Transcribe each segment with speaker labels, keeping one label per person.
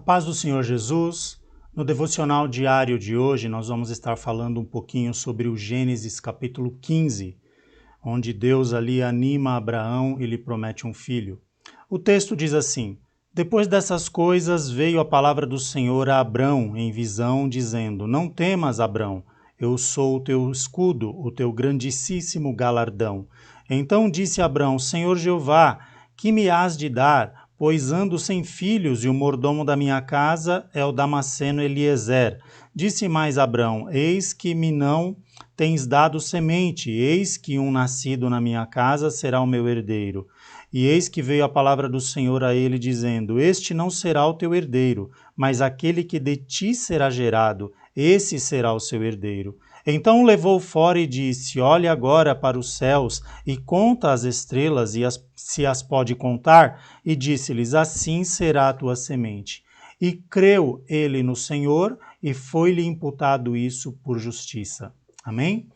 Speaker 1: Paz do Senhor Jesus. No devocional diário de hoje, nós vamos estar falando um pouquinho sobre o Gênesis capítulo 15, onde Deus ali anima Abraão e lhe promete um filho. O texto diz assim: Depois dessas coisas veio a palavra do Senhor a Abrão em visão, dizendo: Não temas, Abrão, eu sou o teu escudo, o teu grandíssimo galardão. Então disse Abrão: Senhor Jeová, que me hás de dar? Pois ando sem filhos, e o mordomo da minha casa é o Damasceno Eliezer. Disse mais Abrão: Eis que me não tens dado semente, eis que um nascido na minha casa será o meu herdeiro. E eis que veio a palavra do Senhor a ele, dizendo: Este não será o teu herdeiro, mas aquele que de ti será gerado, esse será o seu herdeiro. Então o levou fora e disse: Olhe agora para os céus e conta as estrelas, se as pode contar. E disse-lhes: Assim será a tua semente. E creu ele no Senhor, e foi-lhe imputado isso por justiça. Amém?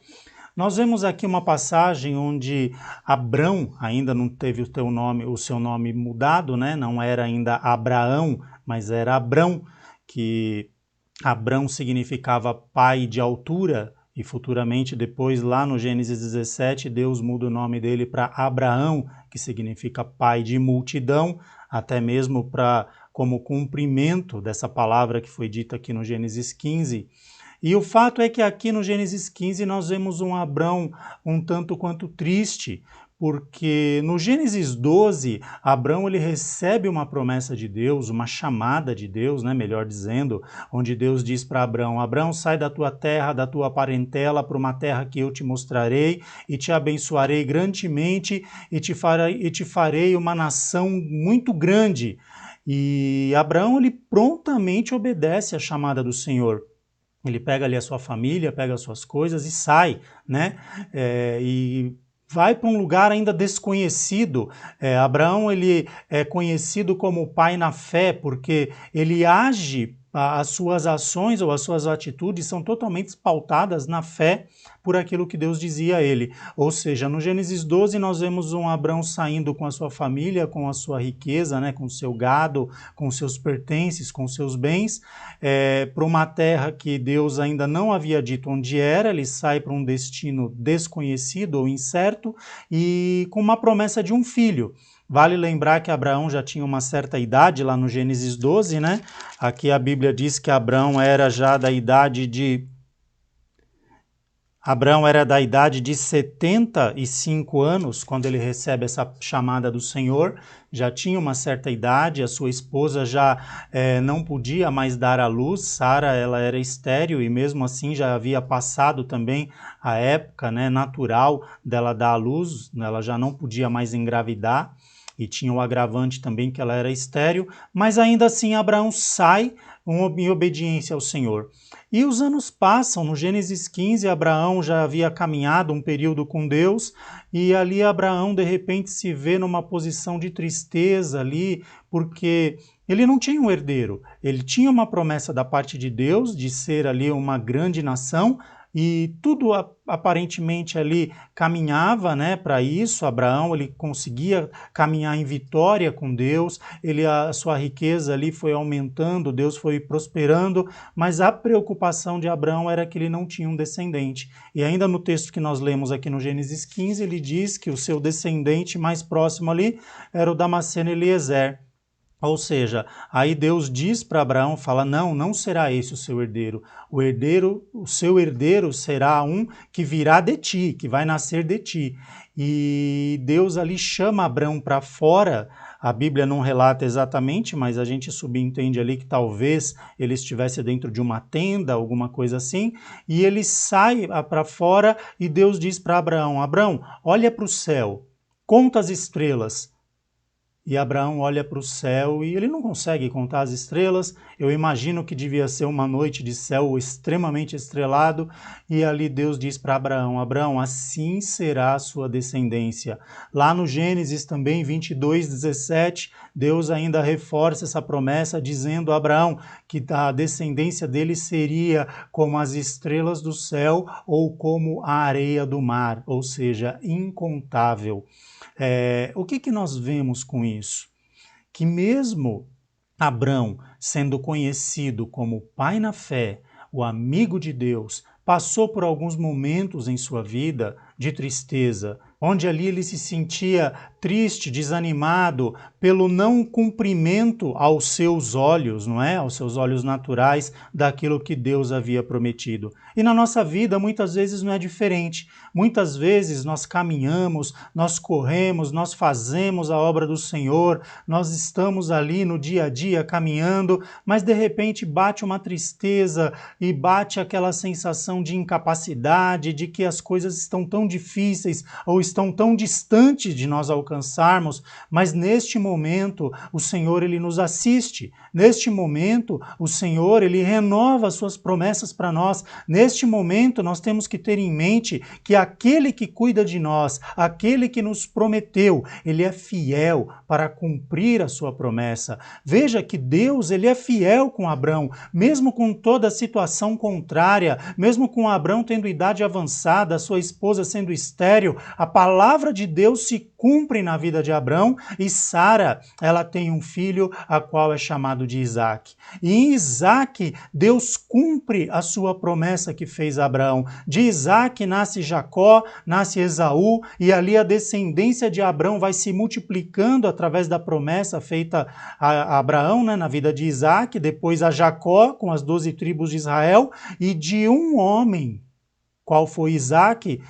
Speaker 1: Nós vemos aqui uma passagem onde Abrão ainda não teve o seu nome mudado, né? Não era ainda Abraão, mas era Abrão, que Abrão significava pai de altura, e futuramente, depois, lá no Gênesis 17, Deus muda o nome dele para Abraão, que significa pai de multidão, até mesmo como cumprimento dessa palavra que foi dita aqui no Gênesis 15. E o fato é que aqui no Gênesis 15 nós vemos um Abrão um tanto quanto triste, porque no Gênesis 12, Abrão ele recebe uma promessa de Deus, uma chamada de Deus, né, melhor dizendo, onde Deus diz para Abrão: Abrão, sai da tua terra, da tua parentela, para uma terra que eu te mostrarei, e te abençoarei grandemente, e te farei uma nação muito grande. E Abrão ele prontamente obedece à chamada do Senhor. Ele pega ali a sua família, pega as suas coisas e sai, né? E vai para um lugar ainda desconhecido. Abraão ele é conhecido como pai na fé, porque ele age, as suas ações ou as suas atitudes são totalmente pautadas na fé por aquilo que Deus dizia a ele. Ou seja, no Gênesis 12 nós vemos um Abrão saindo com a sua família, com a sua riqueza, né, com o seu gado, com os seus pertences, com os seus bens, para uma terra que Deus ainda não havia dito onde era. Ele sai para um destino desconhecido ou incerto e com uma promessa de um filho. Vale lembrar que Abraão já tinha uma certa idade lá no Gênesis 12, né? Aqui a Bíblia diz que Abraão era da idade de 75 anos quando ele recebe essa chamada do Senhor. Já tinha uma certa idade, a sua esposa já não podia mais dar à luz. Sara, ela era estéril e mesmo assim já havia passado também a época, né, natural dela dar à luz. Ela já não podia mais engravidar e tinha o agravante também que ela era estéril, mas ainda assim Abraão sai em obediência ao Senhor. E os anos passam. No Gênesis 15, Abraão já havia caminhado um período com Deus, e ali Abraão de repente se vê numa posição de tristeza ali, porque ele não tinha um herdeiro. Ele tinha uma promessa da parte de Deus de ser ali uma grande nação, e tudo aparentemente ali caminhava, né, para isso. Abraão ele conseguia caminhar em vitória com Deus, a sua riqueza ali foi aumentando, Deus foi prosperando, mas a preocupação de Abraão era que ele não tinha um descendente. E ainda no texto que nós lemos aqui no Gênesis 15, ele diz que o seu descendente mais próximo ali era o Damasceno Eliezer. Ou seja, aí Deus diz para Abraão, fala: não será esse o seu herdeiro. O seu herdeiro será um que virá de ti, que vai nascer de ti. E Deus ali chama Abraão para fora. A Bíblia não relata exatamente, mas a gente subentende ali que talvez ele estivesse dentro de uma tenda, alguma coisa assim, e ele sai para fora e Deus diz para Abraão: Abraão, olha para o céu, conta as estrelas. E Abraão olha para o céu e ele não consegue contar as estrelas. Eu imagino que devia ser uma noite de céu extremamente estrelado. E ali Deus diz para Abraão: Abraão, assim será a sua descendência. Lá no Gênesis também 22:17, Deus ainda reforça essa promessa dizendo a Abraão que a descendência dele seria como as estrelas do céu ou como a areia do mar, ou seja, incontável. O que nós vemos com isso? Que mesmo Abrão, sendo conhecido como pai na fé, o amigo de Deus, passou por alguns momentos em sua vida de tristeza, onde ali ele se sentia triste, desanimado pelo não cumprimento aos seus olhos, não é? Aos seus olhos naturais daquilo que Deus havia prometido. E na nossa vida muitas vezes não é diferente. Muitas vezes nós caminhamos, nós corremos, nós fazemos a obra do Senhor, nós estamos ali no dia a dia caminhando, mas de repente bate uma tristeza e bate aquela sensação de incapacidade, de que as coisas estão tão difíceis ou estão tão distantes de nós alcançarmos, mas neste momento o Senhor ele nos assiste. Neste momento o Senhor ele renova as suas promessas para nós. Neste momento nós temos que ter em mente que aquele que cuida de nós, aquele que nos prometeu, ele é fiel para cumprir a sua promessa. Veja que Deus ele é fiel com Abrão, mesmo com toda a situação contrária, mesmo com Abrão tendo idade avançada, sua esposa sendo estéril, a palavra de Deus se cumpre na vida de Abrão e Sara, ela tem um filho, a qual é chamado de Isaque. E em Isaque, Deus cumpre a sua promessa que fez a Abrão. De Isaque nasce Jacó, nasce Esaú, e ali a descendência de Abrão vai se multiplicando através da promessa feita a Abraão, né, na vida de Isaque, depois a Jacó, com as 12 tribos de Israel, e de um homem, qual foi Isaque,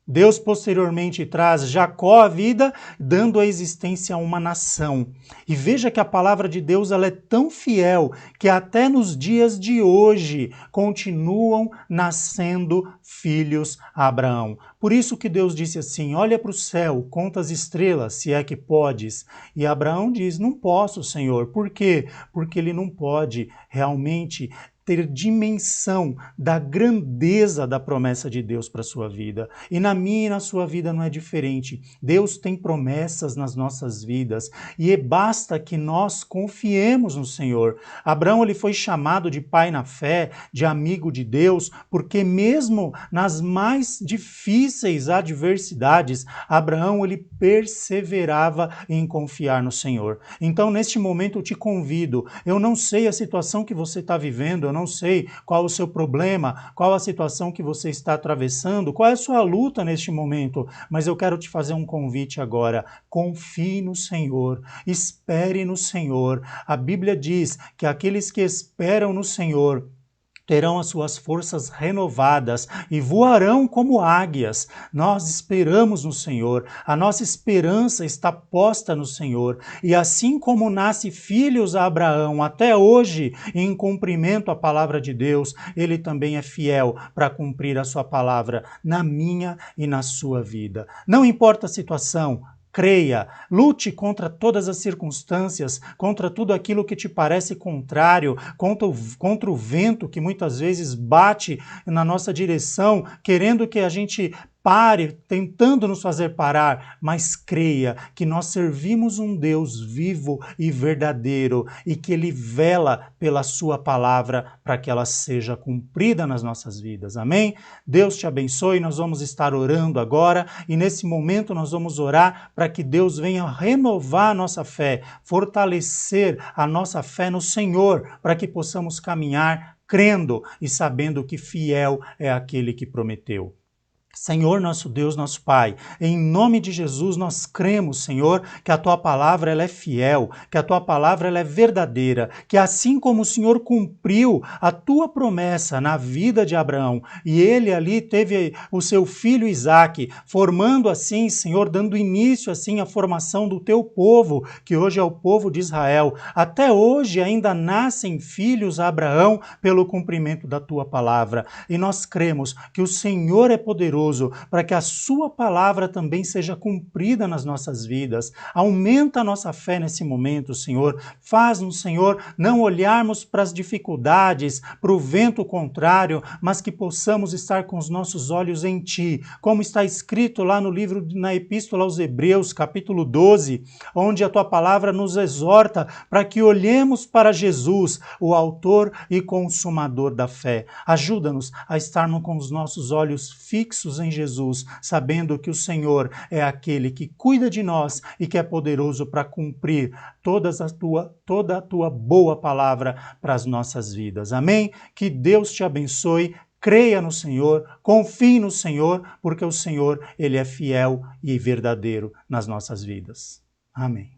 Speaker 1: Deus posteriormente traz Jacó à vida, dando a existência a uma nação. E veja que a palavra de Deus ela é tão fiel que até nos dias de hoje continuam nascendo filhos a Abraão. Por isso que Deus disse assim, olha para o céu, conta as estrelas, se é que podes. E Abraão diz, não posso, Senhor. Por quê? Porque ele não pode realmente ter dimensão da grandeza da promessa de Deus para a sua vida. E na minha e na sua vida não é diferente. Deus tem promessas nas nossas vidas e basta que nós confiemos no Senhor. Abraão ele foi chamado de pai na fé, de amigo de Deus, porque mesmo nas mais difíceis adversidades, Abraão ele perseverava em confiar no Senhor. Então, neste momento eu te convido, eu não sei a situação que você está vivendo, eu não sei qual o seu problema, qual a situação que você está atravessando, qual é a sua luta neste momento, mas eu quero te fazer um convite agora. Confie no Senhor, espere no Senhor. A Bíblia diz que aqueles que esperam no Senhor terão as suas forças renovadas e voarão como águias. Nós esperamos no Senhor, a nossa esperança está posta no Senhor. E assim como nasce filhos a Abraão até hoje, em cumprimento à palavra de Deus, ele também é fiel para cumprir a sua palavra na minha e na sua vida. Não importa a situação, creia, lute contra todas as circunstâncias, contra tudo aquilo que te parece contrário, contra o vento que muitas vezes bate na nossa direção, querendo que a gente pare, tentando nos fazer parar, mas creia que nós servimos um Deus vivo e verdadeiro e que Ele vela pela sua palavra para que ela seja cumprida nas nossas vidas. Amém? Deus te abençoe, nós vamos estar orando agora e nesse momento nós vamos orar para que Deus venha renovar a nossa fé, fortalecer a nossa fé no Senhor, para que possamos caminhar crendo e sabendo que fiel é aquele que prometeu. Senhor, nosso Deus, nosso Pai, em nome de Jesus nós cremos, Senhor, que a Tua palavra ela é fiel, que a Tua palavra ela é verdadeira, que assim como o Senhor cumpriu a Tua promessa na vida de Abraão, e ele ali teve o seu filho Isaque, formando assim, Senhor, dando início assim à formação do Teu povo, que hoje é o povo de Israel, até hoje ainda nascem filhos a Abraão pelo cumprimento da Tua palavra, e nós cremos que o Senhor é poderoso para que a sua palavra também seja cumprida nas nossas vidas. Aumenta a nossa fé nesse momento, Senhor. Faz-nos, Senhor, não olharmos para as dificuldades, para o vento contrário, mas que possamos estar com os nossos olhos em Ti, como está escrito lá no livro, na Epístola aos Hebreus, capítulo 12, onde a Tua palavra nos exorta para que olhemos para Jesus, o autor e consumador da fé. Ajuda-nos a estarmos com os nossos olhos fixos confiemos em Jesus, sabendo que o Senhor é aquele que cuida de nós e que é poderoso para cumprir toda a tua boa palavra para as nossas vidas. Amém? Que Deus te abençoe. Creia no Senhor, confie no Senhor, porque o Senhor, Ele é fiel e verdadeiro nas nossas vidas. Amém.